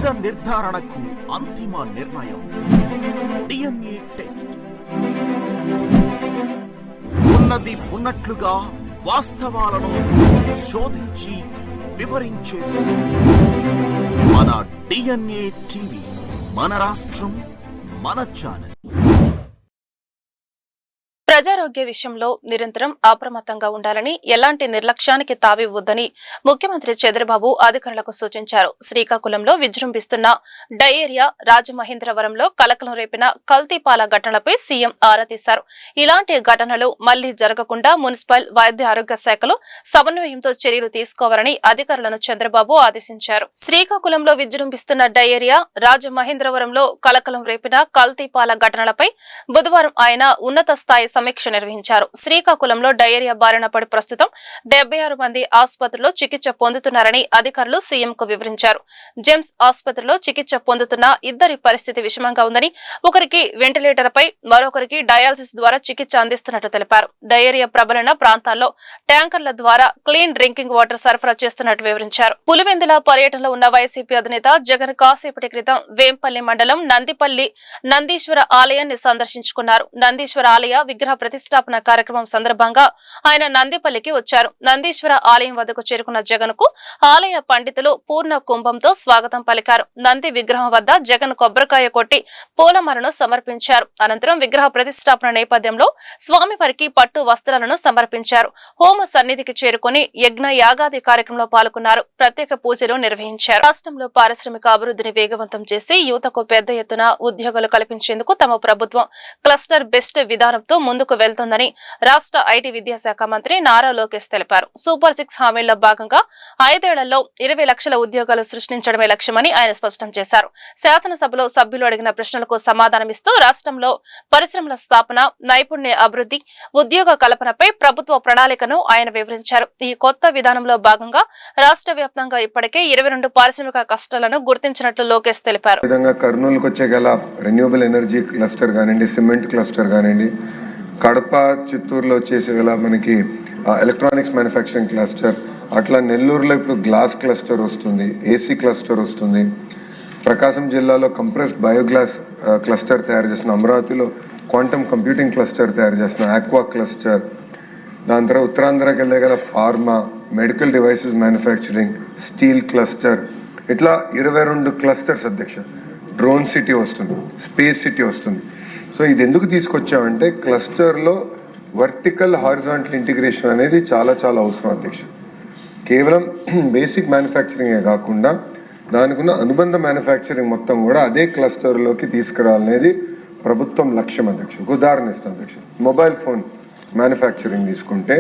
నిజ నిర్ధారణకు అంతిమ నిర్ణయం DNA టెస్ట్. ఉన్నది ఉన్నట్లుగా వాస్తవాలను శోధించి వివరించే మన DNA టీవీ, మన రాష్ట్రం, మన ఛానల్. ప్రజారోగ్య విషయంలో నిరంతరం అప్రమత్తంగా ఉండాలని, ఎలాంటి నిర్లక్ష్యానికి తావివ్వొద్దని ముఖ్యమంత్రి చంద్రబాబు అధికారులకు సూచించారు. శ్రీకాకుళంలో విజృంభిస్తున్న డయేరియా, రాజమహేంద్రవరంలో కలకలం రేపిన కల్తీపాల ఘటనలపై సీఎం ఆరా తీశారు. ఇలాంటి ఘటనలు మళ్లీ జరగకుండా మున్సిపల్, వైద్య ఆరోగ్య శాఖలు సమన్వయంతో చర్యలు తీసుకోవాలని అధికారులను చంద్రబాబు ఆదేశించారు. శ్రీకాకుళంలో విజృంభిస్తున్న డయేరియా, రాజమహేంద్రవరంలో కలకలం రేపిన కల్తీపాల ఘటనలపై బుధవారం ఆయన ఉన్నత స్థాయి సమీక్ష నిర్వహించారు. శ్రీకాకుళంలో డయేరియా బారిన పడి ప్రస్తుతం 76 మంది ఆసుపత్రిలో చికిత్స పొందుతున్నారని అధికారులు సీఎంకు వివరించారు. జెమ్స్ ఆసుపత్రిలో చికిత్స పొందుతున్న ఇద్దరి పరిస్థితి విషమంగా ఉందని, ఒకరికి వెంటిలేటర్పై, మరొకరికి డయాలసిస్ ద్వారా చికిత్స అందిస్తున్నట్లు తెలిపారు. డయేరియా ప్రబలిన ప్రాంతాల్లో ట్యాంకర్ల ద్వారా క్లీన్ డ్రింకింగ్ వాటర్ సరఫరా చేస్తున్నట్లు వివరించారు. పులివెందుల పర్యటనలో ఉన్న వైసీపీ అధినేత జగన్ కాసేపటి క్రితం వేంపల్లి మండలం నందిపల్లి నందీశ్వర ఆలయాన్ని సందర్శించుకున్నారు. నందీశ్వర ఆలయ విగ్రహ ప్రతిష్టాపన కార్యక్రమం సందర్భంగా ఆయన నందిపల్లికి వచ్చారు. నందీశ్వర ఆలయం వద్దకు చేరుకున్న జగన్ కు ఆలయ పండితులు పూర్ణ కుంభంతో స్వాగతం పలికారు. నంది విగ్రహం వద్ద జగన్ కొబ్బరికాయ కొట్టి పూలమాలను సమర్పించారు. అనంతరం విగ్రహ ప్రతిష్టాపన నేపథ్యంలో స్వామివారికి పట్టు వస్త్రాలను సమర్పించారు. హోమ సన్నిధికి చేరుకుని యజ్ఞ యాగాది కార్యక్రమంలో పాల్గొన్నారు. ప్రత్యేక పూజలు నిర్వహించారు. రాష్ట్రంలో పారిశ్రామిక అభివృద్ధిని వేగవంతం చేసి యువతకు పెద్ద ఎత్తున ఉద్యోగాలు కల్పించేందుకు తమ ప్రభుత్వం క్లస్టర్ బెస్ట్ విధానంతో ముందుకు వెళ్తోందని రాష్ట్ర ఐటీ విద్యాశాఖ మంత్రి నారా లోకేష్ తెలిపారు. సూపర్ 6 హామీల్లో భాగంగా 5 ఏళ్లలో 20 లక్షల ఉద్యోగాలు సృష్టించడమే లక్ష్యమని ఆయన స్పష్టం చేశారు. శాసనసభలో సభ్యులు అడిగిన ప్రశ్నలకు సమాధానమిస్తూ రాష్ట్రంలో పరిశ్రమల స్థాపన, నైపుణ్య అభివృద్ధి, ఉద్యోగ కల్పనపై ప్రభుత్వ ప్రణాళికను ఆయన వివరించారు. ఈ కొత్త విధానంలో భాగంగా రాష్ట్ర వ్యాప్తంగా ఇప్పటికే 22 పారిశ్రామిక కష్టాలను గుర్తించినట్లు లోకేష్ తెలిపారు. కర్నూలుకు వచ్చే గల రెన్యూబుల్ ఎనర్జీ క్లస్టర్ కానివ్వండి, సిమెంట్ క్లస్టర్ కానివ్వండి, కడప, చిత్తూరులో వచ్చేసి గల మనకి ఎలక్ట్రానిక్స్ మ్యానుఫ్యాక్చరింగ్ క్లస్టర్, అట్లా నెల్లూరులో ఇప్పుడు గ్లాస్ క్లస్టర్ వస్తుంది, ఏసీ క్లస్టర్ వస్తుంది. ప్రకాశం జిల్లాలో కంప్రెస్డ్ బయోగ్లాస్ క్లస్టర్ తయారు చేస్తున్నాం. అమరావతిలో క్వాంటమ్ కంప్యూటింగ్ క్లస్టర్ తయారు చేస్తున్నాం, ఆక్వా క్లస్టర్. దాని తర్వాత ఉత్తరాంధ్రకి వెళ్ళే గల pharma, medical devices manufacturing, steel cluster, ఇట్లా 22 క్లస్టర్స్ అధ్యక్ష. డ్రోన్ సిటీ వస్తుంది, స్పేస్ సిటీ వస్తుంది. సో ఇది ఎందుకు తీసుకొచ్చామంటే క్లస్టర్లో వర్టికల్ హారిజాంటల్ ఇంటిగ్రేషన్ అనేది చాలా చాలా అవసరం అధ్యక్ష. కేవలం బేసిక్ మ్యానుఫ్యాక్చరింగే కాకుండా దానికి ఉన్న అనుబంధ మ్యానుఫ్యాక్చరింగ్ మొత్తం కూడా అదే క్లస్టర్లోకి తీసుకురావాలనేది ప్రభుత్వం లక్ష్యం అధ్యక్ష. ఉదాహరణ ఇస్తాం అధ్యక్ష. మొబైల్ ఫోన్ మ్యానుఫ్యాక్చరింగ్ తీసుకుంటే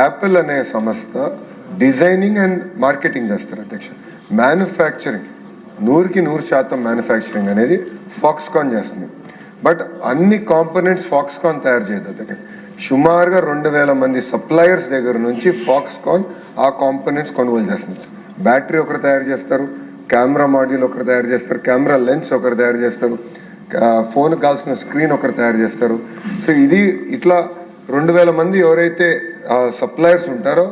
యాపిల్ అనే సంస్థ డిజైనింగ్ అండ్ మార్కెటింగ్ చేస్తారు అధ్యక్ష. మ్యానుఫ్యాక్చరింగ్ 100% మ్యానుఫ్యాక్చరింగ్ అనేది ఫాక్స్కాన్ చేస్తుంది. బట్ అన్ని కాంపోనెంట్స్ ఫాక్స్కాన్ తయారు చేయదు అధ్యక్ష. సుమారుగా 2000 మంది సప్లయర్స్ దగ్గర నుంచి ఫాక్స్కాన్ ఆ కాంపోనెంట్స్ కొనుగోలు చేస్తున్నారు. బ్యాటరీ ఒకరు తయారు చేస్తారు, కెమెరా మాడ్యూల్ ఒకరు తయారు చేస్తారు, కెమెరా లెన్స్ ఒకరు తయారు చేస్తారు, ఫోన్ కావాల్సిన స్క్రీన్ ఒకరు తయారు చేస్తారు. సో ఇది ఇట్లా 2000 మంది ఎవరైతే సప్లయర్స్ ఉంటారో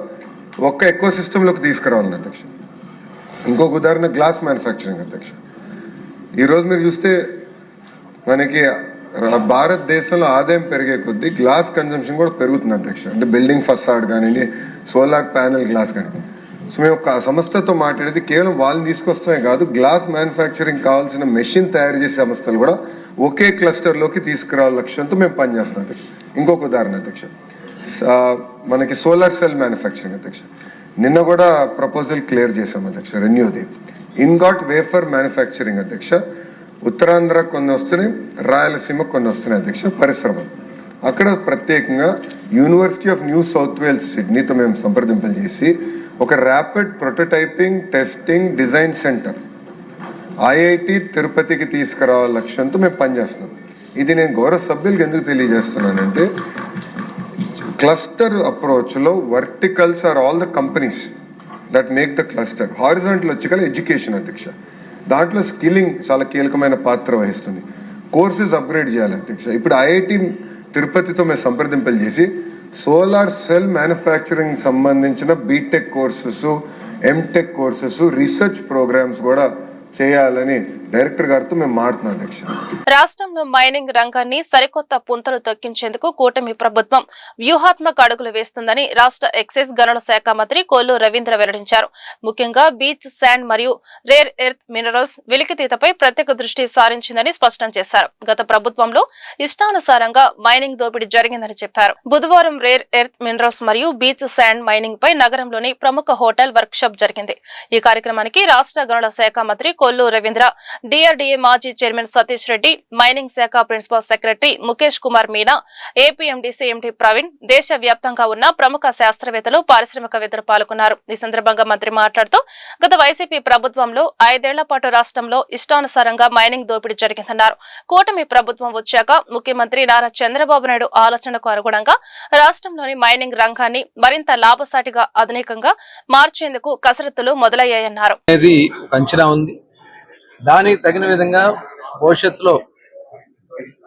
ఒక్క ఎకో సిస్టంలోకి తీసుకురావాలని అధ్యక్ష. ఇంకొక ఉదాహరణ గ్లాస్ మ్యానుఫ్యాక్చరింగ్ అధ్యక్ష. ఈరోజు మీరు చూస్తే మనకి భారతదేశంలో ఆదాయం పెరిగే కొద్దీ గ్లాస్ కన్జంప్షన్ కూడా పెరుగుతుంది అధ్యక్ష. అంటే బిల్డింగ్ ఫసాడ్ కానివ్వండి, సోలార్ ప్యానెల్ గ్లాస్ కానివ్వండి. సో మేము ఒక సంస్థతో మాట్లాడేది కేవలం వాళ్ళని తీసుకొస్తామే కాదు, గ్లాస్ మ్యానుఫ్యాక్చరింగ్ కావాల్సిన మెషిన్ తయారు చేసే సంస్థలు కూడా ఒకే క్లస్టర్లోకి తీసుకురావాల లక్ష్యంతో మేము పనిచేస్తున్నాం అధ్యక్ష. ఇంకొక ఉదాహరణ అధ్యక్ష, మనకి సోలార్ సెల్ మ్యానుఫ్యాక్చరింగ్ అధ్యక్ష. నిన్న కూడా ప్రపోజల్ క్లియర్ చేసాం అధ్యక్ష. రెన్యూది ఇన్గాట్ వేఫర్ మ్యానుఫ్యాక్చరింగ్ అధ్యక్ష. ఉత్తరాంధ్ర కొన్ని వస్తున్నాయి, రాయలసీమ కొన్ని వస్తున్నాయి అధ్యక్ష పరిశ్రమలు. అక్కడ ప్రత్యేకంగా University of New South Wales సిడ్నీతో మేము సంప్రదింపులు చేసి ఒక rapid prototyping, testing, design centre IIT తిరుపతికి తీసుకురావాల లక్ష్యంతో మేము పనిచేస్తున్నాం. ఇది నేను గౌరవ సభ్యులకు ఎందుకు తెలియజేస్తున్నానంటే క్లస్టర్ అప్రోచ్లో verticals are all the companies that make the cluster. Horizontal వచ్చి కల ఎడ్యుకేషన్ అధ్యక్ష. దాంట్లో స్కిల్లింగ్ చాలా కీలకమైన పాత్ర వహిస్తుంది. కోర్సెస్ అప్గ్రేడ్ చేయాలి అధ్యక్ష. ఇప్పుడు ఐఐటి తిరుపతితో మేము సంప్రదింపులు చేసి సోలార్ సెల్ మ్యానుఫ్యాక్చరింగ్ సంబంధించిన BTech courses, MTech courses, research programmes కూడా చేయాలని డైరెక్టర్ గారితో మేము మాట్లాడుతున్నాం అధ్యక్ష. రాష్ట్రంలో మైనింగ్ రంగాన్ని సరికొత్త పుంతలు తొక్కించేందుకు కూటమి ప్రభుత్వం వ్యూహాత్మక అడుగులు వేస్తుందని రాష్ట్ర ఎక్సైజ్ గనుల శాఖ మంత్రి కొల్లు రవీంద్ర వెల్లడించారు. ముఖ్యంగా బీచ్ శాండ్ మరియు రేర్ ఎర్త్ మినరల్స్ వెలికితీతపై ప్రత్యేక దృష్టి సారించిందని స్పష్టం చేశారు. గత ప్రభుత్వంలో ఇష్టానుసారంగా మైనింగ్ దోపిడీ జరిగిందని చెప్పారు. బుధవారం రేర్ ఎర్త్ మినరల్స్ మరియు బీచ్ శాండ్ మైనింగ్ పై నగరంలోని ప్రముఖ హోటల్ వర్క్ షాప్ జరిగింది. ఈ కార్యక్రమానికి రాష్ట్ర గనుల శాఖ మంత్రి కొల్లు రవీంద్ర, డిఆర్డీఏ మాజీ చైర్మన్ సతీష్ రెడ్డి, మైనింగ్ శాఖ principal secretary Mukesh Kumar Meena, APMDC MD Praveen, దేశ వ్యాప్తంగా ఉన్న ప్రముఖ శాస్త్రవేత్తలు, పారిశ్రామికవేత్తలు పాల్గొన్నారు. ఈ సందర్భంగా మంత్రి మాట్లాడుతూ గత వైసీపీ ప్రభుత్వంలో 5 ఏళ్ల పాటు రాష్ట్రంలో ఇష్టానుసారంగా మైనింగ్ దోపిడీ జరిగిందన్నారు. కూటమి ప్రభుత్వం వచ్చాక ముఖ్యమంత్రి నారా చంద్రబాబు నాయుడు ఆలోచనకు అనుగుణంగా రాష్ట్రంలోని మైనింగ్ రంగాన్ని మరింత లాభసాటిగా ఆధునికంగా మార్చేందుకు కసరత్తులు మొదలయ్యాయన్నారు. దానికి తగిన విధంగా భవిష్యత్తులో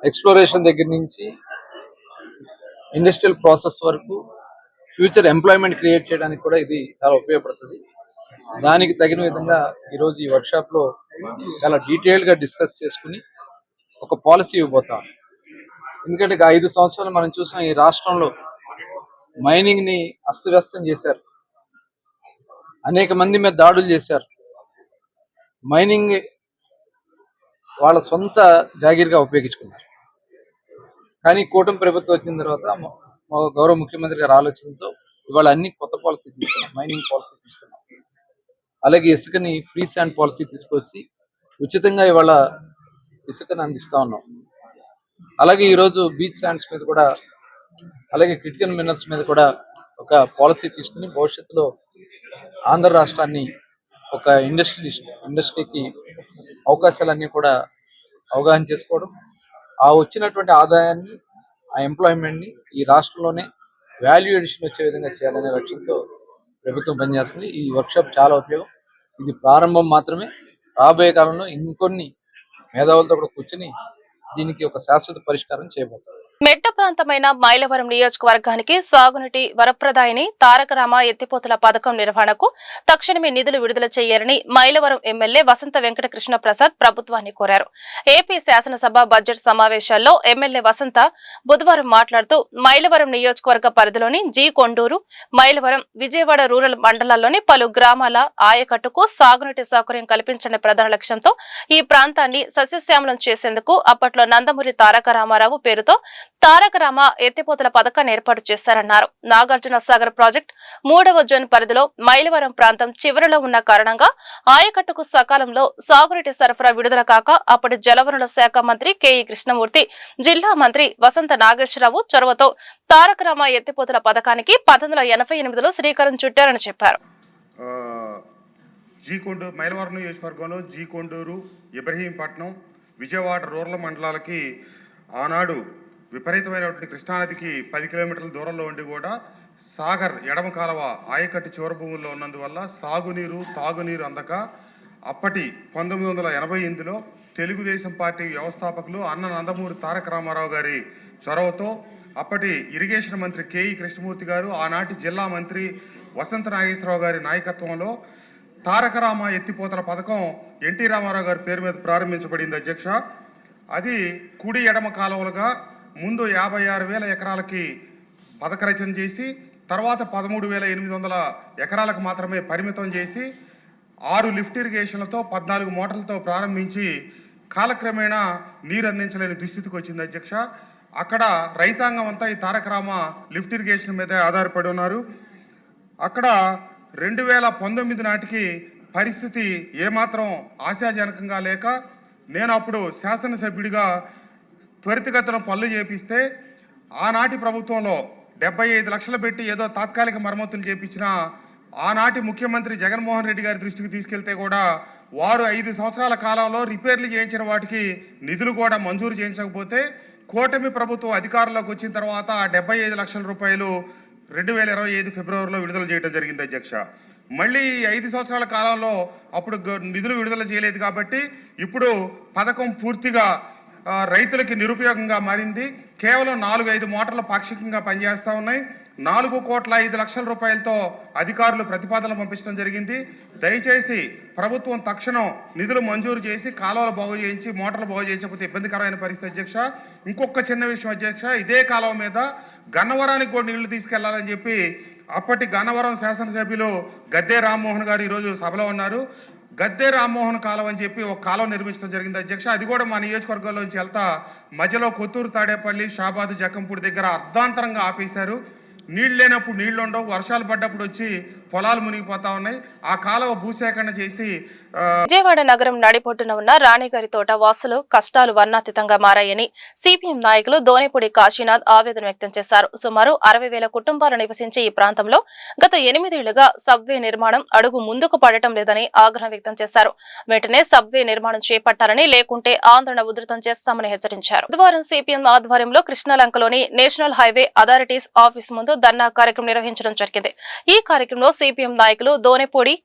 ఎక్స్ప్లోరేషన్ దగ్గర నుంచి ఇండస్ట్రియల్ ప్రాసెస్ వరకు ఫ్యూచర్ ఎంప్లాయ్మెంట్ క్రియేట్ చేయడానికి కూడా ఇది చాలా ఉపయోగపడుతుంది. దానికి తగిన విధంగా ఈరోజు ఈ వర్క్షాప్లో చాలా డీటెయిల్గా డిస్కస్ చేసుకుని ఒక పాలసీ ఇవ్వబోతాం. ఎందుకంటే 5 సంవత్సరాలు మనం చూసాం, ఈ రాష్ట్రంలో మైనింగ్ని అస్తవ్యస్తం చేశారు, అనేక మంది మీద దాడులు చేశారు, మైనింగ్ వాళ్ళ సొంత జాగీర్గా ఉపయోగించుకున్నారు. కానీ కూటమి ప్రభుత్వం వచ్చిన తర్వాత మా గౌరవ ముఖ్యమంత్రి గారి ఆలోచనతో ఇవాళ అన్ని కొత్త పాలసీ తీసుకున్నాం. మైనింగ్ పాలసీ తీసుకున్నాం, అలాగే ఇసుకని ఫ్రీ శాండ్ పాలసీ తీసుకొచ్చి ఉచితంగా ఇవాళ ఇసుకని అందిస్తా ఉన్నాం. అలాగే ఈరోజు బీచ్ శాండ్స్ మీద కూడా, అలాగే క్రిటికల్ మినరల్స్ మీద కూడా ఒక పాలసీ తీసుకుని భవిష్యత్తులో ఆంధ్ర రాష్ట్రాన్ని ఒక ఇండస్ట్రీకి అవకాశాలన్నీ కూడా అవగాహన చేసుకోవడం, ఆ వచ్చినటువంటి ఆదాయాన్ని, ఆ ఎంప్లాయ్మెంట్ని ఈ రాష్ట్రంలోనే వాల్యూ ఎడిషన్ వచ్చే విధంగా చేయాలనే లక్ష్యంతో ప్రభుత్వం పనిచేస్తుంది. ఈ వర్క్షాప్ చాలా ఉపయోగం. ఇది ప్రారంభం మాత్రమే. రాబోయే కాలంలో ఇంకొన్ని మేధావులతో కూడా కూర్చుని దీనికి ఒక శాశ్వత పరిష్కారం చేయబోతారు. మెట్ట ప్రాంతమైన మైలవరం నియోజకవర్గానికి సాగునీటి వరప్రదాయిని తారకరామ ఎత్తిపోతల పథకం నిర్వహణకు తక్షణమే నిధులు విడుదల చేయాలని మైలవరం ఎమ్మెల్యే వసంత వెంకటకృష్ణ ప్రసాద్ ప్రభుత్వాన్ని కోరారు. ఏపీ శాసనసభ బడ్జెట్ సమావేశాల్లో ఎమ్మెల్యే వసంత బుధవారం మాట్లాడుతూ మైలవరం నియోజకవర్గ పరిధిలోని జీ కొండూరు, మైలవరం, విజయవాడ రూరల్ మండలాల్లోని పలు గ్రామాల ఆయకట్టుకు సాగునీటి సౌకర్యం కల్పించని ప్రధాన లక్ష్యంతో ఈ ప్రాంతాన్ని సస్యశ్యామలం చేసేందుకు అప్పట్లో నందమూరి తారక రామారావు పేరుతో తారకరామ ఎత్తిపోతల పథకాన్ని ఏర్పాటు చేశారన్నారు. నాగార్జున సాగర్ ప్రాజెక్టు 3వ జోన్ పరిధిలో మైలవరం ప్రాంతం చివరిలో ఉన్న కారణంగా ఆయకట్టుకు సకాలంలో సాగునీటి సరఫరా విడుదల కాక అప్పటి జలవనరుల శాఖ మంత్రి కెఈ కృష్ణమూర్తి, జిల్లా మంత్రి వసంత నాగేశ్వరరావు చొరవతో తారకరామ ఎత్తిపోతల పథకానికి 1988లో శ్రీకారం చుట్టారని చెప్పారు. మైలవరం నియోజకవర్గంలో జీ కొండూరు, ఇబ్రహీంపట్నం, విజయవాడ రూరల్ మండలాలకి ఆనాడు విపరీతమైనటువంటి కృష్ణానదికి 10 కిలోమీటర్ల దూరంలో ఉండి కూడా సాగర్ ఎడమ కాలవ ఆయకట్టు చివరి భూముల్లో ఉన్నందువల్ల సాగునీరు, తాగునీరు అందక అప్పటి 1988లో తెలుగుదేశం పార్టీ వ్యవస్థాపకులు అన్న నందమూరి తారక రామారావు గారి చొరవతో అప్పటి ఇరిగేషన్ మంత్రి కెఈ కృష్ణమూర్తి గారు, ఆనాటి జిల్లా మంత్రి వసంత నాగేశ్వరరావు గారి నాయకత్వంలో తారకరామ ఎత్తిపోతల పథకం ఎన్టీ రామారావు గారి పేరు మీద ప్రారంభించబడింది అధ్యక్ష. అది కుడి ఎడమ కాలువలుగా ముందు 56,000 ఎకరాలకి పథక రచన చేసి తర్వాత 13,800 ఎకరాలకు మాత్రమే పరిమితం చేసి 6 లిఫ్ట్ ఇరిగేషన్లతో 14 మోటార్లతో ప్రారంభించి కాలక్రమేణా నీరు అందించలేని దుస్థితికి వచ్చింది అధ్యక్ష. అక్కడ రైతాంగం అంతా ఈ తారకరామ లిఫ్ట్ ఇరిగేషన్ మీద ఆధారపడి ఉన్నారు. అక్కడ 2019 నాటికి పరిస్థితి ఏమాత్రం ఆశాజనకంగా లేక నేను అప్పుడు శాసనసభ్యుడిగా త్వరితగతిన పనులు చేపిస్తే ఆనాటి ప్రభుత్వంలో 75 లక్షలు పెట్టి ఏదో తాత్కాలిక మరమ్మతులు చేపించిన ఆనాటి ముఖ్యమంత్రి జగన్మోహన్ రెడ్డి గారి దృష్టికి తీసుకెళ్తే కూడా వారు 5 సంవత్సరాల కాలంలో రిపేర్లు చేయించిన వాటికి నిధులు కూడా మంజూరు చేయించకపోతే కూటమి ప్రభుత్వం అధికారంలోకి వచ్చిన తర్వాత 75 లక్షల రూపాయలు 2025 ఫిబ్రవరిలో విడుదల చేయడం జరిగింది అధ్యక్ష. మళ్ళీ 5 సంవత్సరాల కాలంలో అప్పుడు నిధులు విడుదల చేయలేదు కాబట్టి ఇప్పుడు పథకం పూర్తిగా రైతులకి నిరుపయోగంగా మారింది. కేవలం 4-5 మోటార్లు పాక్షికంగా పనిచేస్తూ ఉన్నాయి. 4,05,00,000 రూపాయలతో అధికారులు ప్రతిపాదనలు పంపించడం జరిగింది. దయచేసి ప్రభుత్వం తక్షణం నిధులు మంజూరు చేసి కాలువలు బాగు చేయించి మోటార్లు బాగు చేయించకపోతే ఇబ్బందికరమైన పరిస్థితి అధ్యక్ష. ఇంకొక చిన్న విషయం అధ్యక్ష, ఇదే కాలువ మీద గన్నవరానికి కూడా నీళ్లు తీసుకెళ్లాలని చెప్పి అప్పటి గన్నవరం శాసనసభ్యులు గద్దే రామ్మోహన్ గారు ఈరోజు సభలో ఉన్నారు. గద్దే రామ్మోహన్ కాలువ అని చెప్పి ఒక కాలువ నిర్మించడం జరిగింది అధ్యక్ష. అది కూడా మా నియోజకవర్గంలోంచి వెళ్తా మధ్యలో కొత్తూరు తాడేపల్లి షాబాద్ జక్కంపూడి దగ్గర అర్ధాంతరంగా ఆపేశారు. నీళ్ళు లేనప్పుడు నీళ్లు ఉండవు, వర్షాలు పడ్డప్పుడు వచ్చి పొలాలు మునిగిపోతా ఉన్నాయి. ఆ కాలువ భూసేకరణ చేసి విజయవాడ నగరం నడిపొట్టున ఉన్న రాణిగారి తోట వాసులు కష్టాలు వర్ణాతీతంగా మారాయని సిపిఎం నాయకులు దోనేపూడి కాశీనాథ్ ఆవేదన వ్యక్తం చేశారు. సుమారు 60,000 కుటుంబాలు నివసించే ఈ ప్రాంతంలో గత 8 ఏళ్లుగా సబ్వే నిర్మాణం అడుగు ముందుకు పడటం లేదని ఆగ్రహం వ్యక్తం చేశారు. వెంటనే సబ్వే నిర్మాణం చేపట్టాలని, లేకుంటే ఆందోళన ఉధృతం చేస్తామని హెచ్చరించారు. బుధవారం సిపిఎం ఆధ్వర్యంలో కృష్ణలంకలోని నేషనల్ హైవే అథారిటీస్ ఆఫీస్ ముందు ధర్నా కార్యక్రమం నిర్వహించడం జరిగింది. ఈ కార్యక్రమంలో సిపిఎం నాయకులు దోనేపూడి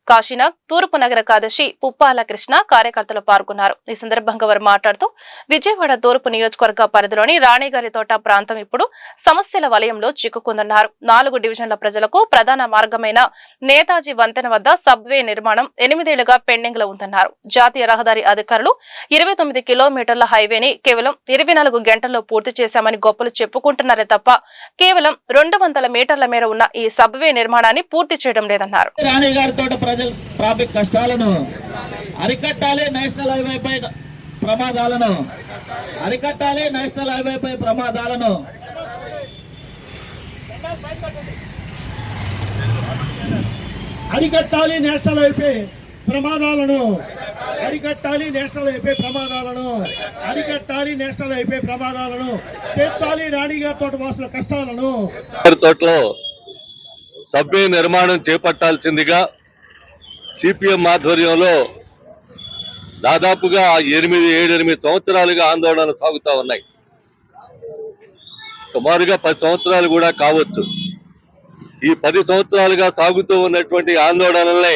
కాశీనాథ్, తూర్పు నగర కార్యదర్శి పుప్పాల కృష్ణ కార్యకర్తలు పాల్గొన్నారు. ఈ సందర్భంగా వారు మాట్లాడుతూ విజయవాడ తూర్పు నియోజకవర్గ పరిధిలోని రాణిగారి తోట ప్రాంతం ఇప్పుడు సమస్యల వలయంలో చిక్కుకుందన్నారు. 4 డివిజన్ల ప్రజలకు ప్రధాన మార్గమైన నేతాజీ వంతెన వద్ద సబ్వే నిర్మాణం 8 ఏళ్లుగా పెండింగ్ లో ఉందన్నారు. జాతీయ రహదారి అధికారులు 29 కిలోమీటర్ల హైవేని కేవలం 24 గంటల్లో పూర్తి చేశామని గొప్పలు చెప్పుకుంటున్నారే తప్ప కేవలం 200 మీటర్ల మేర ఉన్న ఈ సబ్వే నిర్మాణాన్ని పూర్తి చేయడం లేదన్నారు. ట్రాఫిక్ కష్టాలను అరికట్టాలి, నేషనల్ హైవేపై ప్రమాదాలను అరికట్టాలి, నేషనల్ హైవేపై ప్రమాదాలను అరికట్టాలి, నేషనల్ హైవే ప్రమాదాలను అరికట్టాలి, నేషనల్ హైవే ప్రమాదాలను అరికట్టాలి, నేషనల్ హైవే ప్రమాదాలను తీర్చాలి, రాణిగారి తోట వాసుల కష్టాలను. తోటలో సబ్వే నిర్మాణం చేపట్టాల్సిందిగా సిపిఎం ఆధ్వర్యంలో దాదాపుగా 7 సంవత్సరాలుగా ఆందోళనలు సాగుతూ ఉన్నాయి. సుమారుగా 10 సంవత్సరాలు కూడా కావచ్చు. ఈ 10 సంవత్సరాలుగా సాగుతూ ఉన్నటువంటి ఆందోళనల్ని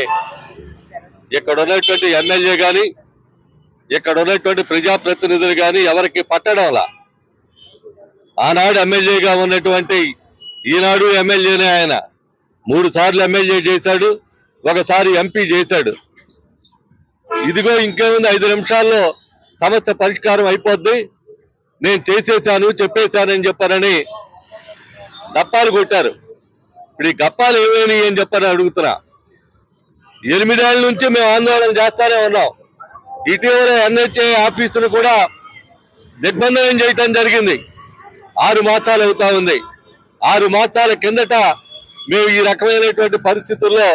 ఇక్కడ ఉన్నటువంటి ఎమ్మెల్యే కానీ ఇక్కడ ఉన్నటువంటి ప్రజాప్రతినిధులు కానీ ఎవరికి పట్టడంలా. ఆనాడు ఎమ్మెల్యేగా ఉన్నటువంటి ఈనాడు ఎమ్మెల్యేనే ఆయన 3 సార్లు ఎమ్మెల్యే చేశాడు, ఒకసారి ఎంపీ చేశాడు. ఇదిగో ఇంకేముంది, 5 నిమిషాల్లో సమస్య పరిష్కారం అయిపోద్ది, నేను చేసేసాను చెప్పేశానని చెప్పారని గప్పాలు కొట్టారు. ఇప్పుడు ఈ గప్పాలు ఏమేమి అని చెప్పని అడుగుతున్నా. 8 ఏళ్ల నుంచి మేము ఆందోళన చేస్తానే ఉన్నాం. ఇటీవల ఎన్హెచ్ఏ ఆఫీసును కూడా దిగ్బంధనం చేయటం జరిగింది. 6 మాసాలు అవుతా ఉంది. 6 మాసాల కిందట మేము ఈ రకమైనటువంటి పరిస్థితుల్లో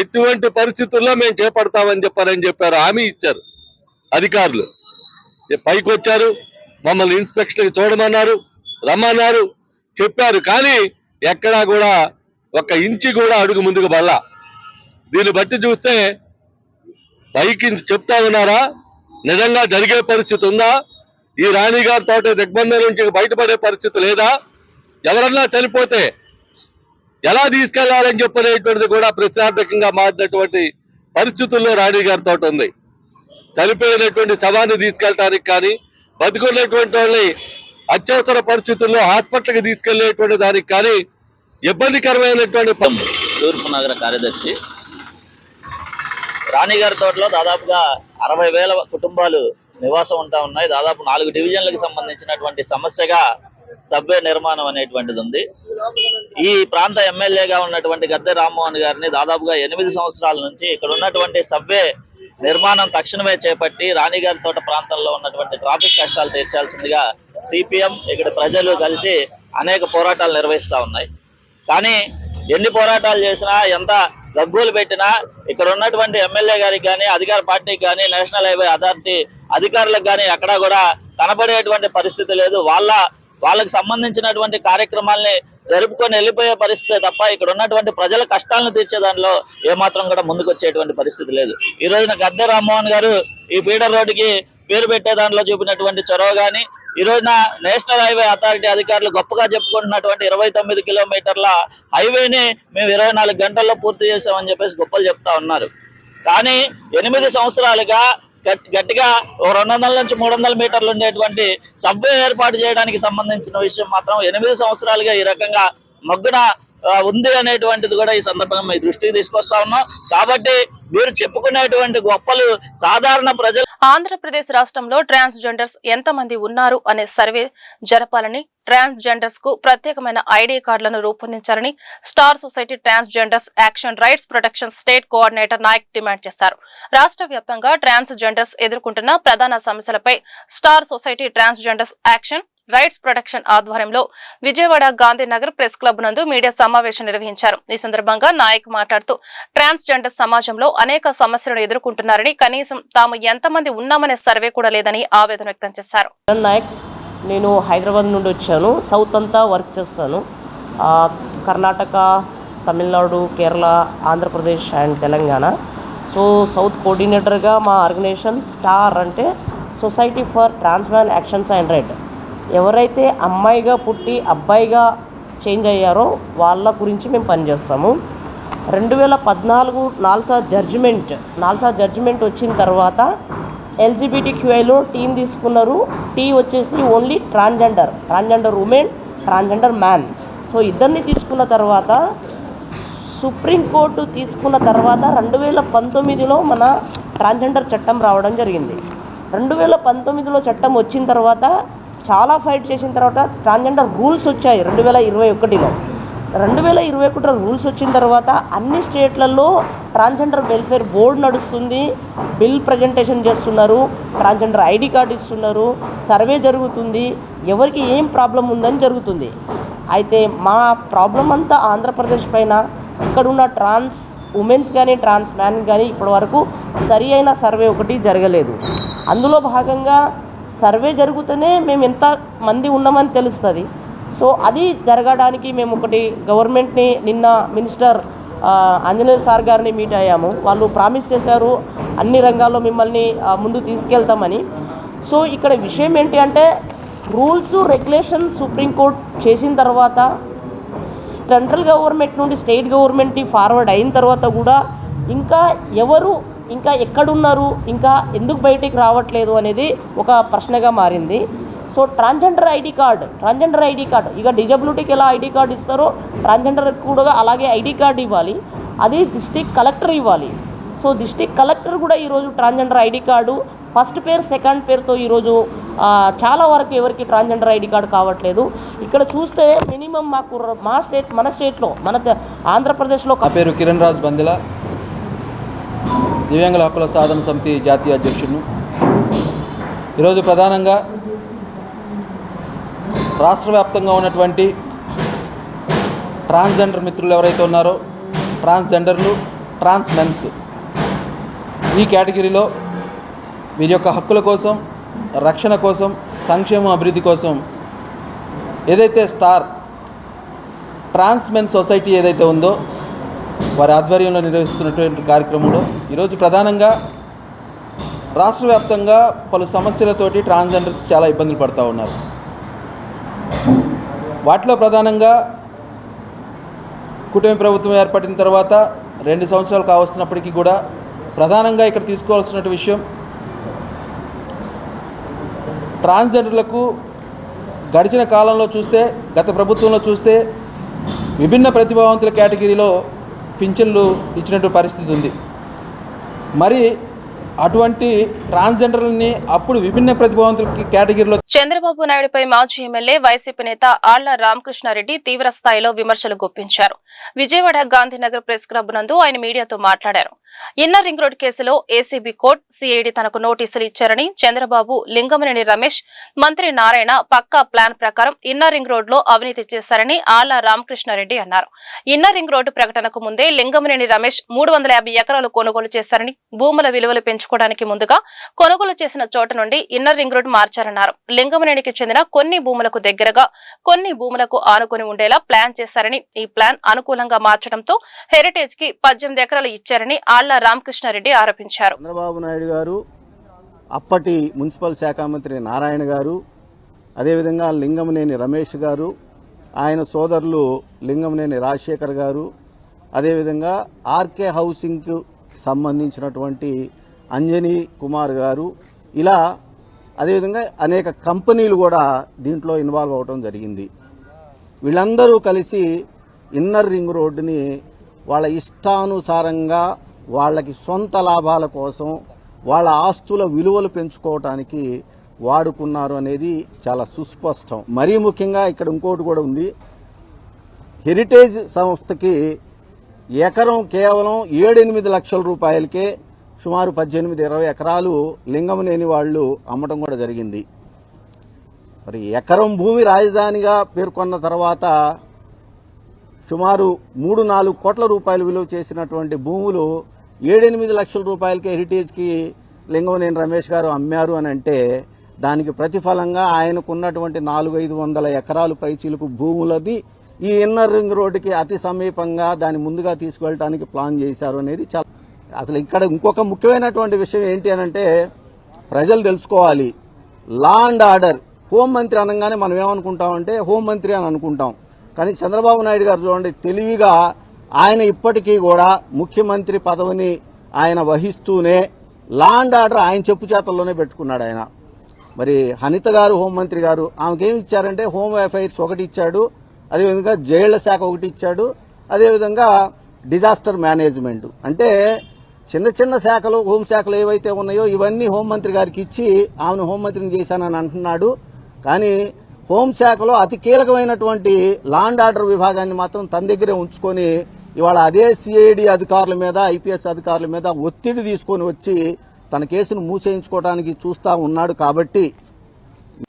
ఎటువంటి పరిస్థితుల్లో మేము చేపడతామని చెప్పారు, హామీ ఇచ్చారు అధికారులు. పైకి వచ్చారు, మమ్మల్ని ఇన్స్పెక్షన్ చూడమన్నారు, రమ్మన్నారు, చెప్పారు. కానీ ఎక్కడా కూడా 1 ఇంచి కూడా అడుగు ముందుకు బల్లా. దీన్ని బట్టి చూస్తే పైకి చెప్తా ఉన్నారా, నిజంగా జరిగే పరిస్థితి ఉందా? ఈ రాణిగారి తోట దిగ్బంధం నుంచి బయటపడే పరిస్థితి లేదా? ఎవరన్నా చనిపోతే ఎలా తీసుకెళ్లాలని చెప్పనేటువంటిది కూడా ప్రశ్నార్థకంగా మారినటువంటి పరిస్థితుల్లో రాణిగారి తోట ఉంది. చనిపోయినటువంటి శవాన్ని తీసుకెళ్ళటానికి కానీ, బతుకున్నటువంటి వాళ్ళని అత్యవసర పరిస్థితుల్లో హాస్పిటల్కి తీసుకెళ్లేటువంటి దానికి కానీ ఇబ్బందికరమైనటువంటి. తూర్పు నగర కార్యదర్శి. రాణిగారి తోటలో దాదాపుగా 60,000 కుటుంబాలు నివాసం ఉంటా ఉన్నాయి. దాదాపు 4 డివిజన్లకు సంబంధించినటువంటి సమస్యగా సబ్వే నిర్మాణం అనేటువంటిది ఉంది. ఈ ప్రాంత ఎమ్మెల్యేగా ఉన్నటువంటి గద్దె రామ్మోహన్ గారిని దాదాపుగా 8 సంవత్సరాల నుంచి ఇక్కడ ఉన్నటువంటి సబ్వే నిర్మాణం తక్షణమే చేపట్టి రాణిగారి తోట ప్రాంతంలో ఉన్నటువంటి ట్రాఫిక్ కష్టాలు తీర్చాల్సిందిగా సిపిఎం ఇక్కడ ప్రజలు కలిసి అనేక పోరాటాలు నిర్వహిస్తూ ఉన్నాయి. కానీ ఎన్ని పోరాటాలు చేసినా, ఎంత గగ్గోలు పెట్టినా ఇక్కడ ఉన్నటువంటి ఎమ్మెల్యే గారికి కానీ, అధికార పార్టీకి కానీ, నేషనల్ హైవే అథారిటీ అధికారులకు కానీ ఎక్కడా కూడా కనబడేటువంటి పరిస్థితి లేదు. వాళ్ళకి సంబంధించినటువంటి కార్యక్రమాల్ని జరుపుకొని వెళ్ళిపోయే పరిస్థితే తప్ప ఇక్కడ ఉన్నటువంటి ప్రజల కష్టాలను తీర్చే దానిలో ఏమాత్రం కూడా ముందుకు వచ్చేటువంటి పరిస్థితి లేదు. ఈ రోజున గద్దె రామ్మోహన్ గారు ఈ ఫీడర్ రోడ్డుకి పేరు పెట్టే దాంట్లో చూపినటువంటి చొరవ కానీ, ఈ రోజున నేషనల్ హైవే అథారిటీ అధికారులు గొప్పగా చెప్పుకుంటున్నటువంటి 29 కిలోమీటర్ల హైవేని మేము 24 గంటల్లో పూర్తి చేసామని చెప్పేసి గొప్పలు చెప్తా ఉన్నారు. కానీ 8 సంవత్సరాలుగా గట్టిగా 200 నుంచి 300 మీటర్లు ఉండేటువంటి సబ్వే ఏర్పాటు చేయడానికి సంబంధించిన విషయం మాత్రం 8 సంవత్సరాలుగా ఈ రకంగా మగ్గున ఉంది అనేటువంటిది కూడా ఈ సందర్భంగా మీ దృష్టికి తీసుకొస్తా ఉన్నాం. కాబట్టి మీరు చెప్పుకునేటువంటి గొప్పలు సాధారణ ప్రజలు ఆంధ్రప్రదేశ్ రాష్ట్రంలో ట్రాన్స్జెండర్స్ ఎంతమంది ఉన్నారు అనే సర్వే జరపాలని, ట్రాన్స్జెండర్స్ కు ప్రత్యేకమైన ఐడి కార్డులను రూపొందించాలని star society transgenders action rights protection state coordinator Nayak demand చేశారు. రాష్ట్ర వ్యాప్తంగా ట్రాన్స్జెండర్స్ ఎదుర్కొంటున్న ప్రధాన సమస్యలపై star society transgenders action rights protection ఆధ్వర్యంలో విజయవాడ గాంధీనగర్ ప్రెస్ క్లబ్ నందు మీడియా సమావేశం నిర్వహించారు. ఈ సందర్భంగా నాయక్ మాట్లాడుతూ ట్రాన్స్జెండర్ సమాజంలో అనేక సమస్యలను ఎదుర్కొంటున్నారని, కనీసం తాము ఎంతమంది ఉన్నామనే సర్వే కూడా లేదని ఆవేదన వ్యక్తం చేశారు. నాయక్, నేను హైదరాబాద్ నుండి వచ్చాను. సౌత్ అంతా వర్క్ చేస్తాను. Karnataka, Tamil Nadu, Kerala, Andhra Pradesh and Telangana. So south కోఆర్డినేటర్గా మా ఆర్గనైజేషన్ స్టార్ అంటే society for transmen actions and right. ఎవరైతే అమ్మాయిగా పుట్టి అబ్బాయిగా చేంజ్ అయ్యారో వాళ్ళ గురించి మేము పనిచేస్తాము. 2014 నాల్సా జడ్జిమెంట్ వచ్చిన తర్వాత LGBTQIలో టీని తీసుకున్నారు. టీ వచ్చేసి only transgender women, transgender man. So ఇద్దరిని తీసుకున్న తర్వాత సుప్రీంకోర్టు తీసుకున్న తర్వాత 2019లో మన ట్రాన్స్జెండర్ చట్టం రావడం జరిగింది. 2019లో చట్టం వచ్చిన తర్వాత చాలా ఫైట్ చేసిన తర్వాత ట్రాన్స్జెండర్ రూల్స్ వచ్చాయి 2021లో. 2021 రూల్స్ వచ్చిన తర్వాత అన్ని స్టేట్లలో ట్రాన్స్జెండర్ వెల్ఫేర్ బోర్డు నడుస్తుంది, బిల్ ప్రజెంటేషన్ చేస్తున్నారు, ట్రాన్స్జెండర్ ఐడి కార్డు ఇస్తున్నారు, సర్వే జరుగుతుంది, ఎవరికి ఏం ప్రాబ్లం ఉందని జరుగుతుంది. అయితే మా ప్రాబ్లం అంతా ఆంధ్రప్రదేశ్ పైన. ఇక్కడున్న ట్రాన్స్ ఉమెన్స్ కానీ ట్రాన్స్ మ్యాన్ కానీ ఇప్పటివరకు సరి అయిన సర్వే ఒకటి జరగలేదు. అందులో భాగంగా సర్వే జరుగుతూనే మేము ఎంత మంది ఉన్నామని తెలుస్తుంది. సో అది జరగడానికి మేము ఒకటి గవర్నమెంట్ని నిన్న మినిస్టర్ ఆంజనేయ సార్ గారిని మీట్ అయ్యాము. వాళ్ళు ప్రామిస్ చేశారు అన్ని రంగాల్లో మిమ్మల్ని ముందు తీసుకెళ్తామని. సో ఇక్కడ విషయం ఏంటి అంటే రూల్స్ రెగ్యులేషన్ సుప్రీంకోర్టు చేసిన తర్వాత సెంట్రల్ గవర్నమెంట్ నుండి స్టేట్ గవర్నమెంట్కి ఫార్వర్డ్ అయిన తర్వాత కూడా ఇంకా ఎక్కడున్నారు, ఇంకా ఎందుకు బయటికి రావట్లేదు అనేది ఒక ప్రశ్నగా మారింది. సో ట్రాన్స్జెండర్ ఐడి కార్డు ఇక డిజబిలిటీకి ఎలా ఐడి కార్డు ఇస్తారో ట్రాన్స్జెండర్ కూడా అలాగే ఐడి కార్డు ఇవ్వాలి. అది డిస్ట్రిక్ట్ కలెక్టర్ ఇవ్వాలి. సో డిస్ట్రిక్ట్ కలెక్టర్ కూడా ఈరోజు ట్రాన్స్జెండర్ ఐడి కార్డు ఫస్ట్ పేరు సెకండ్ పేరుతో ఈరోజు చాలా వరకు ఎవరికి ట్రాన్స్జెండర్ ఐడి కార్డు కావట్లేదు. ఇక్కడ చూస్తే మినిమం మాకు మన స్టేట్లో మన ఆంధ్రప్రదేశ్లో. నా పేరు కిరణ్ రాజ్ బందిలా, దివ్యాంగుల హక్కుల సాధన సమితి జాతీయ అధ్యక్షుడు. ఈరోజు ప్రధానంగా రాష్ట్ర వ్యాప్తంగా ఉన్నటువంటి ట్రాన్స్జెండర్ మిత్రులు ఎవరైతే ఉన్నారో ట్రాన్స్జెండర్లు, ట్రాన్స్ మెన్స్ ఈ కేటగిరీలో వీరి యొక్క హక్కుల కోసం, రక్షణ కోసం, సంక్షేమ అభివృద్ధి కోసం ఏదైతే స్టార్ ట్రాన్స్ మెన్ సొసైటీ ఏదైతే ఉందో వారి ఆధ్వర్యంలో నిర్వహిస్తున్నటువంటి కార్యక్రమంలో ఈరోజు ప్రధానంగా రాష్ట్ర వ్యాప్తంగా పలు సమస్యలతోటి ట్రాన్స్జెండర్స్ చాలా ఇబ్బందులు పడుతూ ఉన్నారు. వాటిలో ప్రధానంగా కూటమి ప్రభుత్వం ఏర్పడిన తర్వాత 2 సంవత్సరాలు కావస్తున్నప్పటికీ కూడా ప్రధానంగా ఇక్కడ తీసుకోవాల్సిన విషయం ట్రాన్స్జెండర్లకు గడిచిన కాలంలో చూస్తే, గత ప్రభుత్వంలో చూస్తే విభిన్న ప్రతిభావంతుల కేటగిరీలో పింఛన్లు ఇచ్చినట్టు పరిస్థితి ఉంది. మరి అటువంటి ట్రాన్స్జెండర్లని అప్పుడు విభిన్న ప్రతిభావంతుల కేటగిరీలో చంద్రబాబు నాయుడుపై మాజీ ఎమ్మెల్యే వైసీపీ నేత ఆళ్ల రామకృష్ణారెడ్డి తీవ్ర స్థాయిలో విమర్శలు గుప్పించారు. విజయవాడ గాంధీనగర్ ప్రెస్ క్లబ్ నందు ఆయన మీడియాతో మాట్లాడారు. ఇన్నర్ రింగ్ రోడ్ కేసులో ఏసీబీ కోర్టు, సిఐడి తనకు నోటీసులు ఇచ్చారని, చంద్రబాబు, లింగమనేని రమేష్, మంత్రి నారాయణ పక్కా ప్లాన్ ప్రకారం ఇన్నర్ రింగ్ రోడ్ లో అవినీతి చేశారని ఆళ్ల రామకృష్ణారెడ్డి అన్నారు. ఇన్నర్ రింగ్ రోడ్డు ప్రకటనకు ముందే లింగమనేని రమేష్ 350 ఎకరాలు కొనుగోలు చేశారని, భూముల విలువలు పెంచుకోవడానికి ముందుగా కొనుగోలు చేసిన చోట నుండి ఇన్నర్ రింగ్ రోడ్ మార్చారన్నారు. లింగమనేనికి చెందిన కొన్ని భూములకు దగ్గరగా, కొన్ని భూములకు ఆనుకుని ఉండేలా ప్లాన్ చేశారని, ఈ ప్లాన్ అనుకూలంగా మార్చడంతో హెరిటేజ్ కి 18 ఎకరాలు ఇచ్చారని ఆళ్ల రామకృష్ణారెడ్డి ఆరోపించారు. చంద్రబాబు నాయుడు గారు, అప్పటి మున్సిపల్ శాఖ మంత్రి నారాయణ గారు, అదేవిధంగా లింగమనేని రమేష్ గారు, ఆయన సోదరులు లింగమనేని రాజశేఖర్ గారు, అదేవిధంగా ఆర్కే హౌసింగ్కు సంబంధించినటువంటి అంజనీ కుమార్ గారు, ఇలా అదేవిధంగా అనేక కంపెనీలు కూడా దీంట్లో ఇన్వాల్వ్ అవడం జరిగింది. వీళ్ళందరూ కలిసి ఇన్నర్ రింగ్ రోడ్డుని వాళ్ళ ఇష్టానుసారంగా వాళ్ళకి సొంత లాభాల కోసం వాళ్ళ ఆస్తుల విలువలు పెంచుకోవటానికి వాడుకున్నారు అనేది చాలా సుస్పష్టం. మరీ ముఖ్యంగా ఇక్కడ ఇంకోటి కూడా ఉంది. హెరిటేజ్ సంస్థకి ఎకరం కేవలం 7-8 లక్షల రూపాయలకే సుమారు 18-20 ఎకరాలు లింగమనేని వాళ్ళు అమ్మటం కూడా జరిగింది. మరి ఎకరం భూమి రాజధానిగా పేర్కొన్న తర్వాత సుమారు 3-4 కోట్ల రూపాయలు విలువ చేసినటువంటి భూములు 7-8 లక్షల రూపాయలకే హెరిటేజ్కి లింగమనేని రమేష్ గారు అమ్మారు అని అంటే దానికి ప్రతిఫలంగా ఆయనకున్నటువంటి 400-500 ఎకరాలు పైచీలకు భూములని ఈ ఇన్నర్ రింగ్ రోడ్డుకి అతి సమీపంగా దాన్ని ముందుగా తీసుకువెళ్ళడానికి ప్లాన్ చేశారు అనేది చాలా. అసలు ఇక్కడ ఇంకొక ముఖ్యమైనటువంటి విషయం ఏంటి అనంటే ప్రజలు తెలుసుకోవాలి. లా అండ్ ఆర్డర్, హోంమంత్రి అనగానే మనం ఏమనుకుంటామంటే హోంమంత్రి అని అనుకుంటాం. కానీ చంద్రబాబు నాయుడు గారు చూడండి, తెలివిగా ఆయన ఇప్పటికీ కూడా ముఖ్యమంత్రి పదవిని ఆయన వహిస్తూనే లా అండ్ ఆర్డర్ ఆయన చెప్పు చేతల్లోనే పెట్టుకున్నాడు ఆయన. మరి హనిత గారు హోంమంత్రి గారు ఆమెకేమి ఇచ్చారంటే హోమ్ అఫైర్స్ ఒకటి ఇచ్చాడు, అదేవిధంగా జైళ్ల శాఖ ఒకటి ఇచ్చాడు, అదేవిధంగా డిజాస్టర్ మేనేజ్మెంట్. అంటే చిన్న చిన్న శాఖలు హోంశాఖలు ఏవైతే ఉన్నాయో ఇవన్నీ హోంమంత్రి గారికి ఇచ్చి ఆమెను హోంమంత్రిని చేశానని అంటున్నాడు. కానీ హోంశాఖలో అతి కీలకమైనటువంటి లా అండ్ ఆర్డర్ విభాగాన్ని మాత్రం తన దగ్గరే ఉంచుకొని ఇవాళ అదే సిఐడి అధికారుల మీద, ఐపీఎస్ అధికారుల మీద ఒత్తిడి తీసుకొని వచ్చి తన కేసును మూసేయించుకోవడానికి చూస్తా ఉన్నాడు. కాబట్టి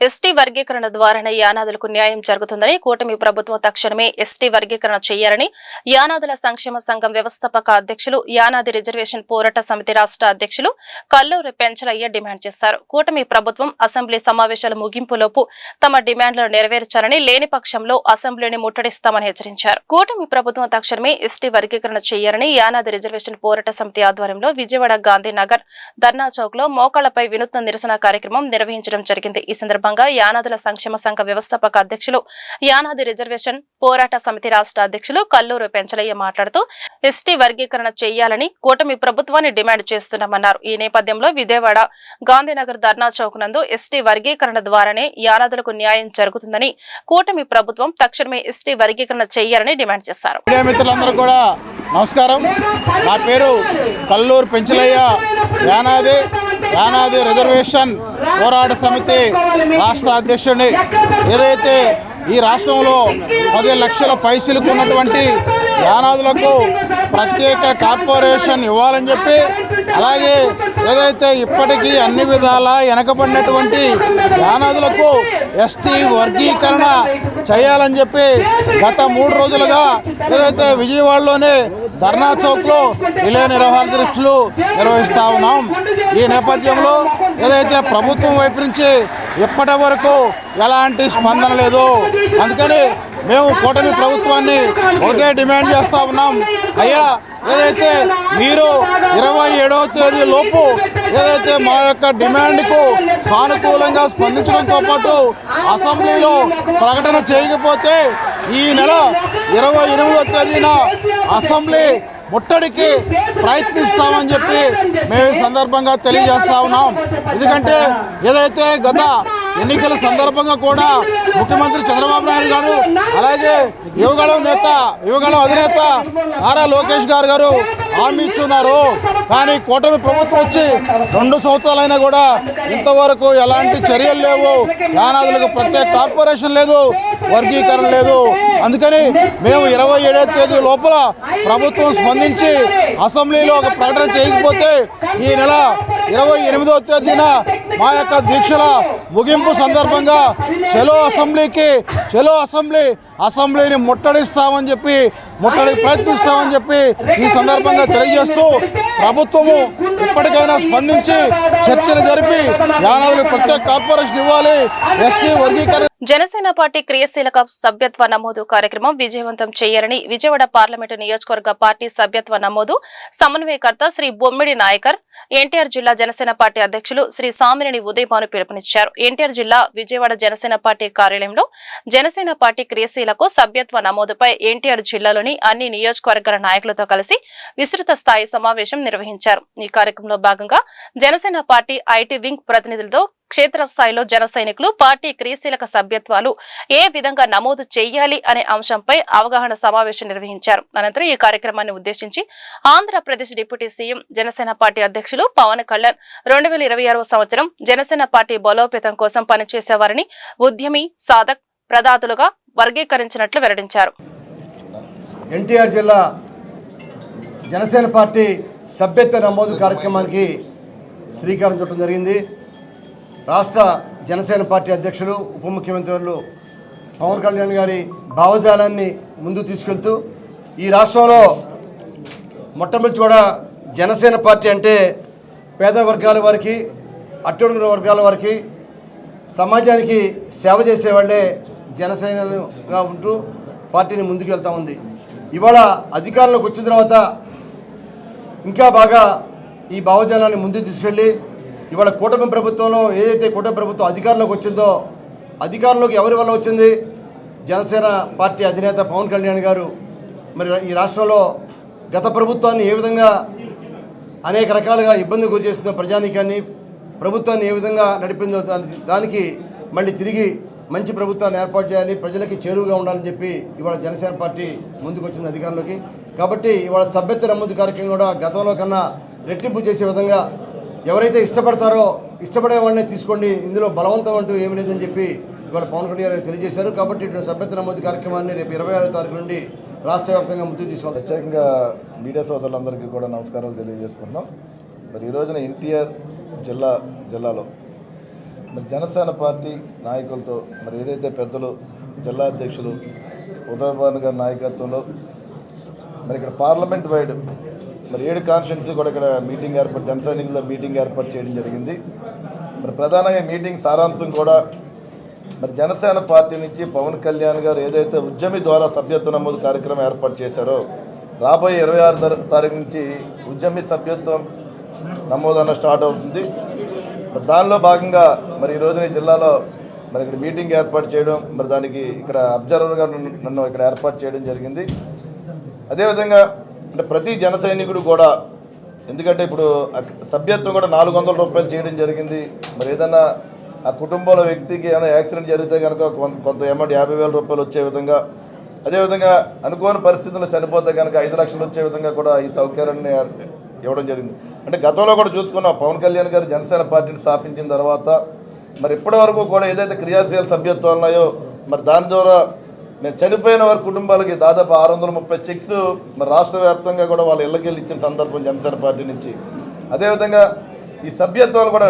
ఎస్టీ వర్గీకరణ ద్వారానే యానాదులకు న్యాయం జరుగుతుందని కూటమి ప్రభుత్వం తక్షణమే ఎస్టీ వర్గీకరణ చేయాలని యానాదుల సంక్షేమ సంఘం వ్యవస్థాపక అధ్యక్షులు, యానాది రిజర్వేషన్ పోరాట సమితి రాష్ట్ర అధ్యక్షులు కల్లూరి పెంచలయ్య డిమాండ్ చేశారు. కూటమి ప్రభుత్వం అసెంబ్లీ సమావేశాల ముగింపులోపు తమ డిమాండ్లను నెరవేర్చాలని, లేని పక్షంలో అసెంబ్లీని ముట్టడిస్తామని హెచ్చరించారు. కూటమి ప్రభుత్వం తక్షణమే ఎస్టీ వర్గీకరణ చేయాలని యానాది రిజర్వేషన్ పోరాట సమితి ఆధ్వర్యంలో విజయవాడ గాంధీనగర్ ధర్నా చౌక్ లో మోకాళ్లపై వినూత్న నిరసన కార్యక్రమం నిర్వహించడం జరిగింది. ఈ సందర్భంగా యానాదుల సంక్షేమ సంఘ వ్యవస్థాపక అధ్యక్షులు, యానాది రిజర్వేషన్ పోరాట సమితి రాష్ట్ర అధ్యక్షులు కల్లూరు పెంచలయ్య మాట్లాడుతూ ఎస్టీ వర్గీకరణ చేయాలని కూటమి ప్రభుత్వాన్ని డిమాండ్ చేస్తున్నామన్నారు. ఈ నేపథ్యంలో విజయవాడ గాంధీనగర్ ధర్నా చౌక్ నందు ఎస్టీ వర్గీకరణ ద్వారానే యానాదులకు న్యాయం జరుగుతుందని, కూటమి ప్రభుత్వం తక్షణమే ఎస్టీ వర్గీకరణ చేయాలని డిమాండ్ చేశారు. మిత్రులందరూ కూడా నమస్కారం. నా పేరు కల్లూరు పెంచలయ్య, యానాది రిజర్వేషన్ పోరాట సమితి రాష్ట్ర అధ్యక్షుడిని. ఏదైతే ఈ రాష్ట్రంలో 10 లక్షల పైసలకు ఉన్నటువంటి యానాదులకు ప్రత్యేక కార్పొరేషన్ ఇవ్వాలని చెప్పి, అలాగే ఏదైతే ఇప్పటికీ అన్ని విధాలా వెనకబడినటువంటి యానాదులకు ఎస్టీ వర్గీకరణ చేయాలని చెప్పి గత 3 రోజులుగా ఏదైతే విజయవాడలోనే ధర్నా చౌక్లో రిలే నిర్వహణ దీక్షలు నిర్వహిస్తూ ఉన్నాం. ఈ నేపథ్యంలో ఏదైతే ప్రభుత్వం వైపు నుంచి ఇప్పటి వరకు ఎలాంటి స్పందన లేదు. అందుకని మేము కూటమి ప్రభుత్వాన్ని ఒకటే డిమాండ్ చేస్తూ ఉన్నాం. అయ్యా, ఏదైతే మీరు 27వ తేదీ లోపు ఏదైతే మా యొక్క డిమాండ్కు సానుకూలంగా స్పందించడంతో పాటు అసెంబ్లీలో ప్రకటన చేయకపోతే ఈ నెల 28వ తేదీన అసెంబ్లీ ముట్టడికి ప్రయత్నిస్తామని చెప్పి మేము ఈ సందర్భంగా తెలియజేస్తా ఉన్నాం. ఎందుకంటే ఏదైతే గత ఎన్నికల సందర్భంగా కూడా ముఖ్యమంత్రి చంద్రబాబు నాయుడు గారు, అలాగే యువగళం అధినేత నారా లోకేష్ గారు హామీ ఇచ్చున్నారు. కానీ కూటమి ప్రభుత్వం వచ్చి 2 సంవత్సరాలైనా కూడా ఇంతవరకు ఎలాంటి చర్యలు లేవు. యానాదులకు ప్రత్యేక కార్పొరేషన్ లేదు, వర్గీకరణ లేదు. అందుకని మేము 27వ తేదీ లోపల ప్రభుత్వం స్పందించి అసెంబ్లీలో ఒక ప్రకటన చేయకపోతే ఈ నెల 28వ తేదీన మా యొక్క దీక్షల ముగింపు సందర్భంగా చలో అసెంబ్లీని ముట్టడిస్తామని చెప్పి, ముట్టడికి ప్రయత్నిస్తామని చెప్పి ఈ సందర్భంగా తెలియజేస్తూ ప్రభుత్వము ఇప్పటికైనా స్పందించి చర్చలు జరిపి యానాదులకు ప్రత్యేక కార్పొరేషన్ ఇవ్వాలి. ఎస్టీ వర్గీకరణ. జనసేన పార్టీ క్రియాశీలక సభ్యత్వ నమోదు కార్యక్రమం విజయవంతం చేయాలని విజయవాడ పార్లమెంటు నియోజకవర్గ పార్టీ సభ్యత్వ నమోదు సమన్వయకర్త శ్రీ బొమ్మిడి నాయకర్, ఎన్టీఆర్ జిల్లా జనసేన పార్టీ అధ్యక్షులు శ్రీ సామినేని ఉదయభాను పిలుపునిచ్చారు. ఎన్టీఆర్ జిల్లా విజయవాడ జనసేన పార్టీ కార్యాలయంలో జనసేన పార్టీ క్రియాశీలక బీసీలకు సభ్యత్వ నమోదుపై ఎన్టీఆర్ జిల్లాలోని అన్ని నియోజకవర్గాల నాయకులతో కలిసి విస్తృత స్థాయి సమావేశం నిర్వహించారు. ఈ కార్యక్రమంలో భాగంగా జనసేన పార్టీ ఐటీ వింగ్ ప్రతినిధులతో క్షేత్రస్థాయిలో జన సైనికులు పార్టీ క్రియాశీలక సభ్యత్వాలు ఏ విధంగా నమోదు చేయాలి అనే అంశంపై అవగాహన సమావేశం నిర్వహించారు. అనంతరం ఈ కార్యక్రమాన్ని ఉద్దేశించి Andhra Pradesh deputy CM Janasena party అధ్యక్షులు పవన్ కళ్యాణ్ 2026వ సంవత్సరం జనసేన పార్టీ బలోపేతం కోసం పనిచేసేవారిని ఉద్యమి, సాధక్, ప్రదాతులుగా వర్గీకరించినట్లు వెల్లడించారు. ఎన్టీఆర్ జిల్లా జనసేన పార్టీ సభ్యత్వ నమోదు కార్యక్రమానికి శ్రీకారం చుట్టడం జరిగింది. రాష్ట్ర జనసేన పార్టీ అధ్యక్షులు, ఉప ముఖ్యమంత్రులు పవన్ కళ్యాణ్ గారి భావజాలాన్ని ముందుకు తీసుకెళ్తూ ఈ రాష్ట్రంలో మొట్టమొదటి కూడా జనసేన పార్టీ అంటే పేద వర్గాల వారికి, అట్టడుగున వర్గాల వారికి, సమాజానికి సేవ చేసేవాళ్లే జనసేనగా ఉంటూ పార్టీని ముందుకు వెళ్తూ ఉంది. ఇవాళ అధికారంలోకి వచ్చిన తర్వాత ఇంకా బాగా ఈ భావజాలాన్ని ముందుకు తీసుకెళ్ళి ఇవాళ కూటమి ప్రభుత్వంలో ఏదైతే కూటమి ప్రభుత్వం అధికారంలోకి వచ్చిందో, అధికారంలోకి ఎవరి వల్ల వచ్చింది? జనసేన పార్టీ అధినేత పవన్ కళ్యాణ్ గారు మరి ఈ రాష్ట్రంలో గత ప్రభుత్వాన్ని ఏ విధంగా అనేక రకాలుగా ఇబ్బంది గురి చేస్తుందో, ప్రజానీకాన్ని, ప్రభుత్వాన్ని ఏ విధంగా నడిపిందో దానికి మళ్ళీ తిరిగి మంచి ప్రభుత్వాన్ని ఏర్పాటు చేయాలి, ప్రజలకి చేరువుగా ఉండాలని చెప్పి ఇవాళ జనసేన పార్టీ ముందుకు వచ్చింది అధికారంలోకి. కాబట్టి ఇవాళ సభ్యత్వ నమోదు కార్యక్రమం కూడా గతంలో కన్నా రెట్టింపు చేసే విధంగా ఎవరైతే ఇష్టపడతారో ఇష్టపడే వాళ్ళని తీసుకోండి, ఇందులో బలవంతం అంటూ ఏమి లేదని చెప్పి ఇవాళ పవన్ కళ్యాణ్ గారు తెలియజేశారు. కాబట్టి ఇటువంటి సభ్యత్వ నమోదు కార్యక్రమాన్ని రేపు 26వ తారీఖు నుండి రాష్ట్ర వ్యాప్తంగా ముందుకు తీసుకుంటాం. ప్రత్యేకంగా మీడియా సోదరులందరికీ కూడా నమస్కారాలు తెలియజేసుకుంటున్నాం. మరి ఈ రోజున ఎన్టీఆర్ జిల్లాలో మరి జనసేన పార్టీ నాయకులతో మరి ఏదైతే పెద్దలు జిల్లా అధ్యక్షులు ఉదయభాను గారి నాయకత్వంలో మరి ఇక్కడ పార్లమెంట్ వైడ్ మరి 7 కాన్స్టిట్యున్సీ కూడా ఇక్కడ మీటింగ్ ఏర్పాటు, జన సైనికుల మీటింగ్ ఏర్పాటు చేయడం జరిగింది. మరి ప్రధానంగా మీటింగ్ సారాంశం కూడా మరి జనసేన పార్టీ నుంచి పవన్ కళ్యాణ్ గారు ఏదైతే ఉద్యమి ద్వారా సభ్యత్వ నమోదు కార్యక్రమం ఏర్పాటు చేశారో, రాబోయే 26వ తారీఖు నుంచి ఉద్యమి సభ్యత్వం నమోదు అన్న స్టార్ట్ అవుతుంది. మరి దానిలో భాగంగా మరి ఈ రోజున ఈ జిల్లాలో మరి ఇక్కడ మీటింగ్ ఏర్పాటు చేయడం, మరి దానికి ఇక్కడ అబ్జర్వర్గా నన్ను ఇక్కడ ఏర్పాటు చేయడం జరిగింది. అదేవిధంగా అంటే ప్రతి జన సైనికుడు కూడా, ఎందుకంటే ఇప్పుడు సభ్యత్వం కూడా 400 రూపాయలు చేయడం జరిగింది. మరి ఏదైనా ఆ కుటుంబంలో వ్యక్తికి ఏమైనా యాక్సిడెంట్ జరిగితే కనుక కొంత అమౌంట్ 50,000 రూపాయలు వచ్చే విధంగా, అదేవిధంగా అనుకోని పరిస్థితుల్లో చనిపోతే కనుక 5 లక్షలు వచ్చే విధంగా కూడా ఈ సౌకర్యాన్ని ఇవ్వడం జరిగింది. అంటే గతంలో కూడా చూసుకున్నాం, పవన్ కళ్యాణ్ గారు జనసేన పార్టీని స్థాపించిన తర్వాత మరి ఇప్పటి వరకు కూడా ఏదైతే క్రియాశీల సభ్యత్వాలు ఉన్నాయో మరి దాని ద్వారా నేను చనిపోయిన వారి కుటుంబాలకి దాదాపు 630 చెక్స్ మరి రాష్ట్ర వ్యాప్తంగా కూడా వాళ్ళ ఇళ్ళకి వెళ్ళి ఇచ్చిన సందర్భం జనసేన పార్టీ నుంచి. అదేవిధంగా ఈ సభ్యత్వాలు కూడా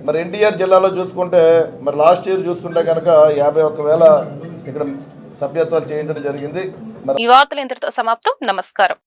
మరి ఎన్టీఆర్ జిల్లాలో చూసుకుంటే మరి లాస్ట్ ఇయర్ చూసుకుంటే కనుక 51,000 ఇక్కడ సభ్యత్వాలు చేయించడం జరిగింది. ఈ వార్తలు ఇంతటితో సమాప్తం. నమస్కారం.